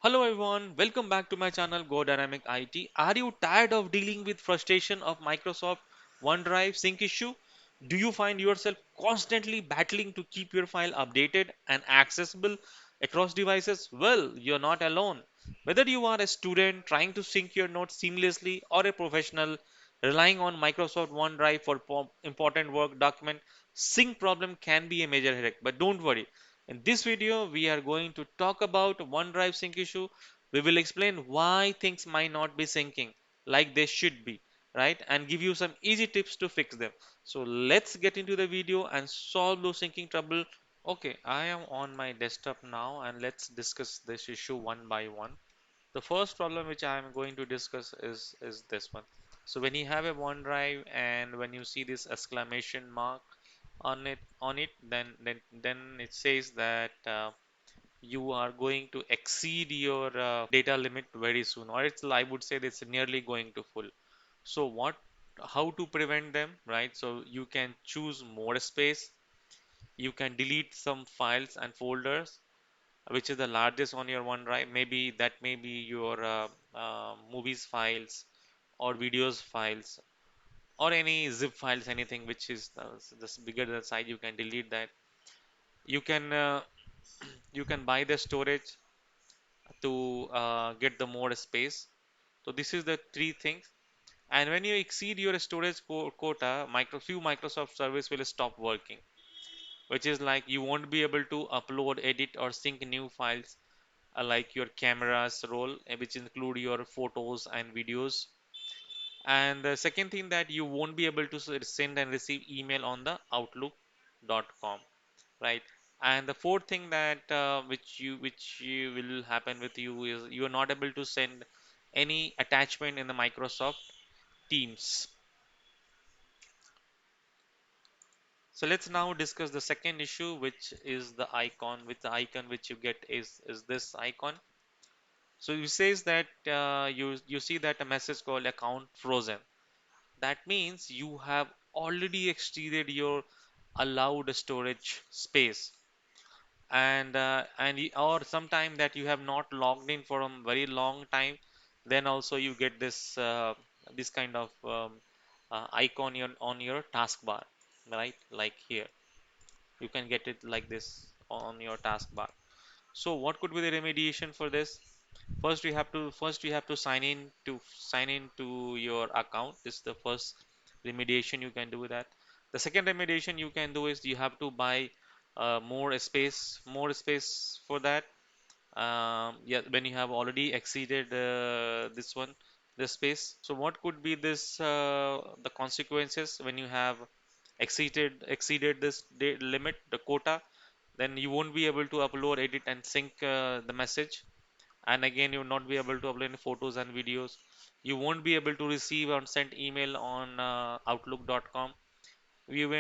Hello everyone, welcome back to my channel Go Dynamic IT. Are you tired of dealing with frustration of Microsoft OneDrive sync issue? Do you find yourself constantly battling to keep your file updated and accessible across devices? Well, you're not alone. Whether you are a student trying to sync your notes seamlessly or a professional relying on Microsoft OneDrive for important work document, sync problem can be a major headache. But don't worry, in this video, we are going to talk about OneDrive sync issue. We will explain why things might not be syncing like they should be, right? And give you some easy tips to fix them. So let's get into the video and solve those syncing trouble. Okay, I am on my desktop now and let's discuss this issue one by one. The first problem which I am going to discuss is this one. So when you have a OneDrive and when you see this exclamation mark on it, then it says that you are going to exceed your data limit very soon, or it's I would say it's nearly going to full. So how to prevent them, right? So you can choose more space, you can delete some files and folders which is the largest on your OneDrive. Maybe that may be your movies files or videos files or any zip files, anything which is just bigger than size. You can delete that. You can you can buy the storage to get the more space. So this is the three things. And when you exceed your storage quota, few Microsoft service will stop working, which is like you won't be able to upload, edit, or sync new files like your cameras roll, which include your photos and videos. And the second thing that you won't be able to send and receive email on the outlook.com, right? And the fourth thing that which you will happen with you is you are not able to send any attachment in the Microsoft Teams. So let's now discuss the second issue, which is the icon. With the icon which you get is this icon. So it says that you see that a message called account frozen. That means you have already exceeded your allowed storage space, or sometime that you have not logged in for a very long time. Then also you get this kind of icon on your taskbar, right? Like here, you can get it like this on your taskbar. So what could be the remediation for this? First you have to sign in to your account. This is the first remediation you can do with that. The second remediation you can do is you have to buy more space for that. Yeah, when you have already exceeded this space. So what could be the consequences when you have exceeded this limit, the quota? Then you won't be able to upload, edit, and sync the message. And again, you will not be able to upload any photos and videos. You won't be able to receive or send email on outlook.com. You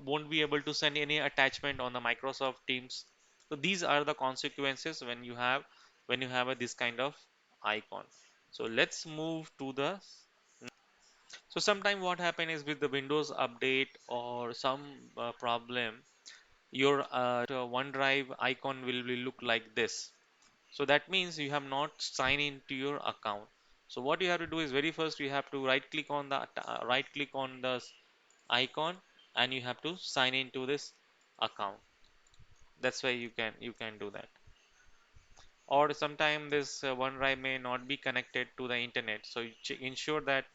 won't be able to send any attachment on the Microsoft Teams. So these are the consequences when you have this kind of icon. So let's move to the. So sometime what happen is with the Windows update or some problem, your OneDrive icon will look like this. So that means you have not signed into your account. So what you have to do is very first you have to right click on the icon and you have to sign into this account. That's why you can do that. Or sometime this OneDrive may not be connected to the internet. So you ensure that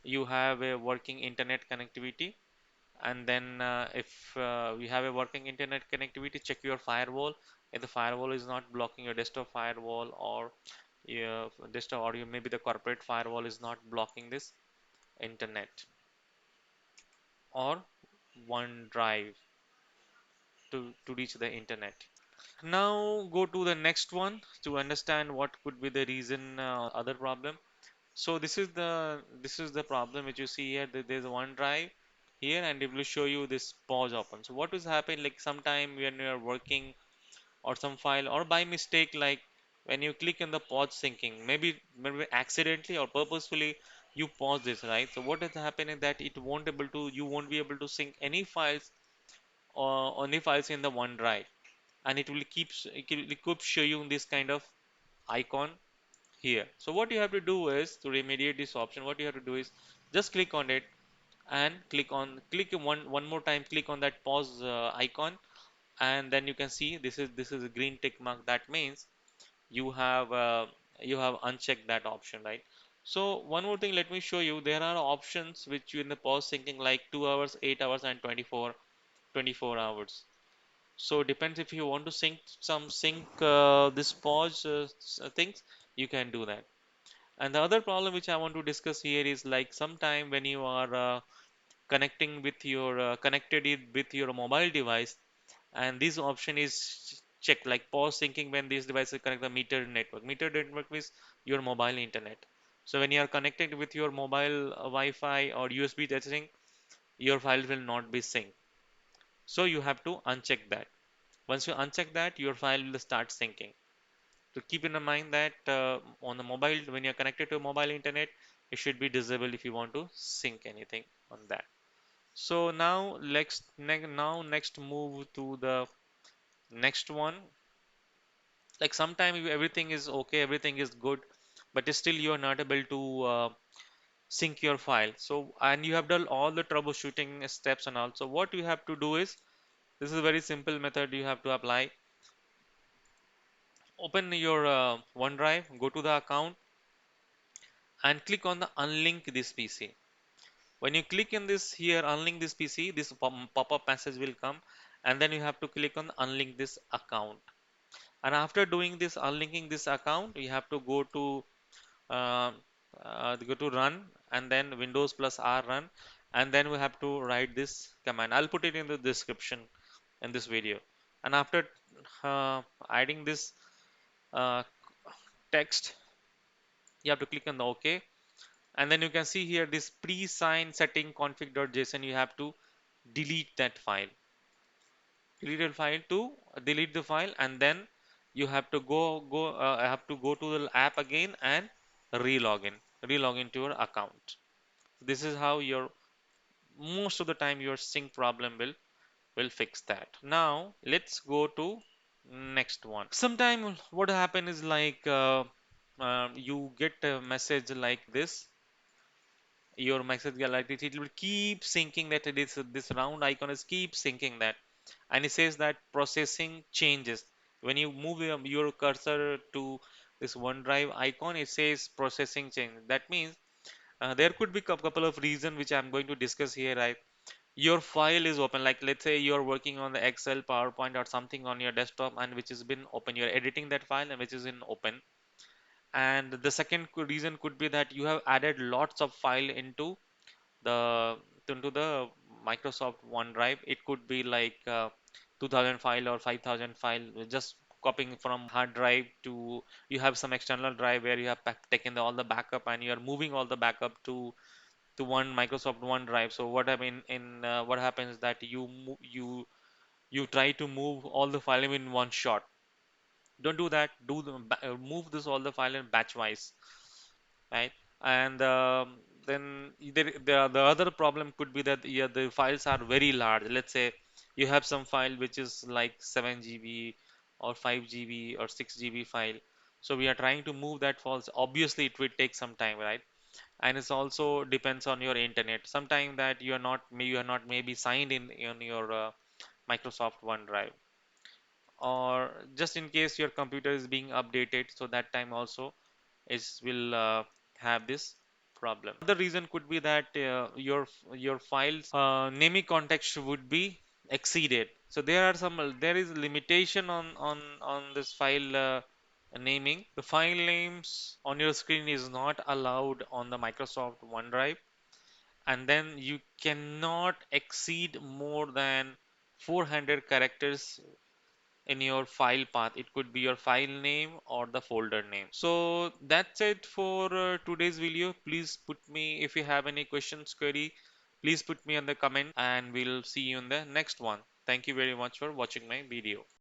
you have a working internet connectivity. And then if you have a working internet connectivity, check your firewall. If the firewall is not blocking your desktop firewall, or your desktop, or maybe the corporate firewall is not blocking this internet or OneDrive to reach the internet. Now go to the next one to understand what could be the reason other problem. So this is the problem which you see here. There's one drive here and it will show you this pause open. So what is happen, like sometime when you are working or some file, or by mistake, like when you click on the pause syncing, maybe accidentally or purposefully you pause this, right? So what has happened is that you won't be able to sync any files or any files in the OneDrive, and it will keep showing this kind of icon here. So what you have to do is to remediate this option, what you have to do is just click on it and click one more time, click on that pause icon, and then you can see this is a green tick mark. That means you have uh, you have unchecked that option, right? So one more thing, let me show you. There are options which you in the pause syncing like 2 hours, 8 hours, and 24 hours. So depends if you want to sync this pause things, you can do that. And the other problem which I want to discuss here is like sometime when you are connecting with your connected it with your mobile device, and this option is checked like pause syncing when these devices connect the metered network. Metered network means your mobile internet. So when you are connected with your mobile Wi-Fi or USB testing, your file will not be synced. So you have to uncheck that. Once you uncheck that, your file will start syncing. So keep in mind that on the mobile, when you're connected to mobile internet, it should be disabled if you want to sync anything on that. So now next move to the next one. Like sometimes everything is okay, everything is good, but still you are not able to sync your file. So and you have done all the troubleshooting steps and all. So what you have to do is this is a very simple method you have to apply. Open your OneDrive, go to the account and click on the unlink this PC. When you click in this here unlink this PC, this pop-up message will come, and then you have to click on unlink this account. And after doing this unlinking this account, you have to uh, go to run, and then Windows plus R run, and then we have to write this command. I'll put it in the description in this video. And after adding this uh, text, you have to click on the OK, and then you can see here this pre-signed setting config.json. You have to delete that file, delete the file, and then you have to go to the app again and relog into your account. This is how your most of the time your sync problem will fix that. Now let's go to next one. Sometime what happen is like you get a message like this. Your message like this, it will keep syncing that it is this round icon is keep syncing that, and it says that processing changes. When you move your cursor to this OneDrive icon, it says processing change. That means there could be a couple of reasons which I'm going to discuss here, right? Your file is open, like let's say you're working on the Excel, PowerPoint, or something on your desktop, and which has been open. You're editing that file and which is in open. And the second reason could be that you have added lots of file the into the Microsoft OneDrive. It could be like 2000 file or 5000 file, just copying from hard drive to you have some external drive where you have taken all the backup, and you are moving all the backup to one Microsoft OneDrive. So what I mean in what happens is that you try to move all the file in one shot. Don't do that. Move this all the file in batch wise, right? And then the other problem could be that yeah, the files are very large. Let's say you have some file which is like 7 GB or 5 GB or 6 GB file. So we are trying to move that files. Obviously, it will take some time, right? And it's also depends on your internet. Sometime that you are not maybe signed in your Microsoft OneDrive, or just in case your computer is being updated, so that time also is will have this problem. The reason could be that your files naming context would be exceeded. So there is limitation on this file naming. The file names on your screen is not allowed on the Microsoft OneDrive, and then you cannot exceed more than 400 characters in your file path. It could be your file name or the folder name. So that's it for today's video. Please put me if you have any questions, query, please put me in the comment, and we'll see you in the next one. Thank you very much for watching my video.